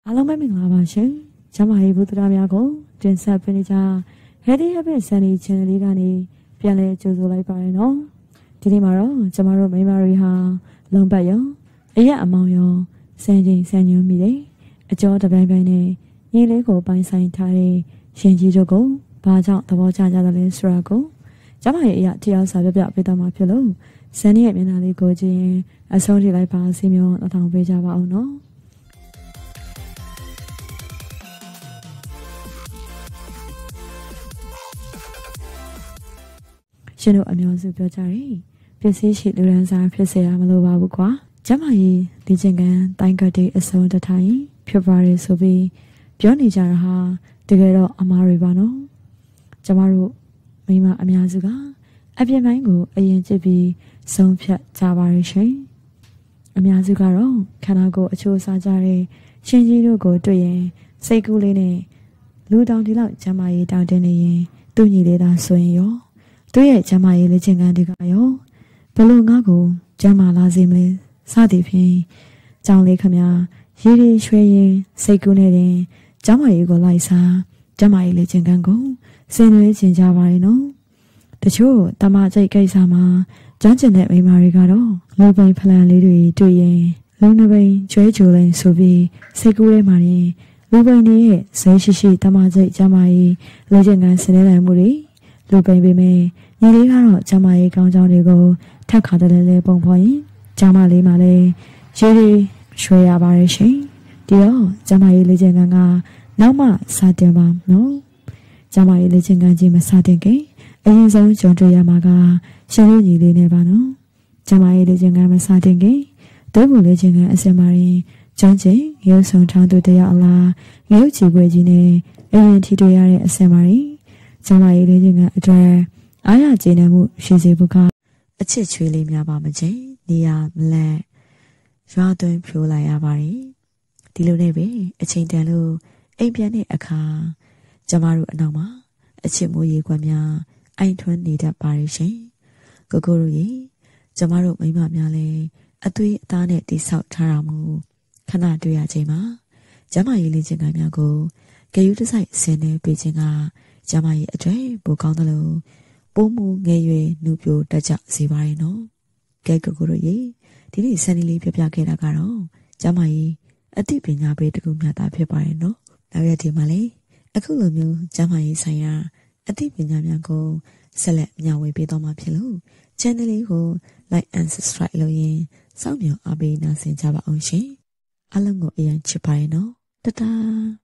အားလုံးပဲမင်္ဂလာပါရှင်။ကျမရဲ့ဘုဒ္ဓရာများကိုတင်ဆက်ပေးနေကြ Healthy Habit Sunny Channel လေးကနေပြန်လည်ကြိုဆိုလိုက်ပါရနော်။ဒီနေ့မှာတော့ကျမတို့မိန်းမတွေဟာလုံပတ်ရောအရက်အမောင်ရောစံချိန်စံညွှန်းမိတယ်။အကျော်တပိုင်းပိုင်းနဲ့ညီလေးကိုပိုင်ဆိုင်ထားတဲ့ရှင်ကြီးတို့ကိုဘာကြောင့်သဘောကျကြတယ်လဲဆိုတာကိုကျမရဲ့အရာတရားစာပြပြပေးသွားမှာဖြစ်လို့စံရဲ့မျက်နှာလေးကိုကြည့်ရင်အဆုံးထိလိုက်ပါစီမျိုးအထောင်ပေးကြပါအောင်နော်။ရှင်တို့အမျိုးစုပြောကြတယ်ပစ္စည်းရှိလူရန်စားဖြစ်เสียရမလို့ပါဘူးကွာကျမကြီးဒီချင်းကန်တိုင်းကတိအစုံတထိုင်ဖြစ်ပါတယ်ဆိုပြီးပြောနေကြတာဟာတကယ်တော့အမားတွေပါနော်ကျမတို့မိမအများစုကအပြင်ပိုင်းကိုအရင်ကြည့်ပြီးဆုံးဖြတ်ကြပါရရှင်အများစုကတော့ခန္ဓာကိုယ်အချိုးစားကြတဲ့ရှင်ကြီးတို့ကိုတွေ့ရင်စိတ်ကူးလေးနဲ့လူတောင်ဒီလောက်ကျမကြီးတောင်တင်နေရင်သူ့ညီလေးသာဆိုရင်ရောတို့ရဲ့ကျမကြီးလေ့ကျင့်ခန်းတွေကရောဘလို့ငါ့ကိုကျမလာစေမလဲစသည်ဖြင့်ကြောင်လေးခမရေရီရွှဲရင်စိတ်ကူးနေတယ်ကျမကြီးကိုလိုက်စားကျမကြီးလေ့ကျင့်ခန်းကိုဆင်နွှဲကျင်ကြပါရဲ့နော်တချို့တမစိတ်ကိစ္စမှာကျွမ်းကျင်တဲ့မိန်းမတွေကတော့လူပိန်ဖလန်လေးတွေတွေ့ရင်လုံနှပိန်ကျွဲကြိုလိန်ဆိုပြီးစိတ်ကူးထဲမှာရင်လူပိန်တွေရဲ့ဇဲရှိရှိတမစိတ်ကျမကြီးလေ့ကျင့်ခန်းဆင်နွှဲနိုင်မှုတွေလူပိန်ပေမဲ့ညီလေးကတော့ကျမကြီးကောင်းကြောင်းတွေကိုထက်ခါတလဲလဲပုံဖော်ရင်ကျမလေးမှလည်းရေရီရွှဲရပါရဲ့ရှင်ဒီတော့ကျမကြီးလေ့ကျင့်ခန်းကနောက်မှစတင်ပါနော်ကျမကြီးလေ့ကျင့်ခန်းကြီးမစတင်ခင်အရင်ဆုံးကြုံတွေ့ရမှာကရှင်တို့ညီလေးနဲ့ပါနော်ကျမကြီးလေ့ကျင့်ခန်းမစတင်ခင်ဒုက္ခလေ့ကျင့်ခန်းအစင်မာရင်ကျွမ်းကျင်ရုပ်ဆောင်ထားသူတယောက်အလားငရုတ်ချီပွဲကြီးနဲ့အရင်ထိတွေ့ရတဲ့အစင်မာရင်ကျမကြီးလေ့ကျင့်ခန်းအတွက်အားရကျေနပ်မှုရှိစေဖို့ကအချစ်ချွေးလေးများပါမချင်းနေရမလက်ရွာသွင်းဖြိုးလိုက်ရပါတယ်ဒီလိုနဲ့ပဲအချိန်တန်လို့အိမ်ပြန်တဲ့အခါကျမတို့အနောက်မှာအချစ်မိုးရေခွက်များအိုင်ထွန်းနေတတ်ပါရဲ့ရှင်ကိုကိုတို့ရေကျမတို့မိမများလဲအသွေးအသားနဲ့တိဆောက်ထားတာမို့ခဏတွေ့ရချိန်မှာကျမကြီးလေးချင်းကများကိုဂယူးတစိုက်ဆင်းနေပေးခြင်းကကျမကြီးအတွေ့ပိုကောင်းတယ်လို့ပိုးမူငယ်ရွယ်နှူပြိုတက်ကြစီပါရဲ့နော်ကဲကိုကိုတို့ရေဒီနေ့ဆန်နီလေးပြပြခဲ့တာကတော့ကျမကြီးအသိပညာပေးတကူမြတ်တာဖြစ်ပါရဲ့နော်နောက်ရက်ဒီမှာလေအခုလိုမျိုးကျမကြီးဆိုင်ရာအသိပညာများကိုဆက်လက်မျှဝေပေးတော့မှာဖြစ်လို့ channel လေးကို like and subscribe လုပ်ရင်စောင့်မျှော်အားပေးနာဆင်ကြပါအောင်ရှင်အားလုံးကိုအရင်ချစ်ပါရဲ့နော်တတား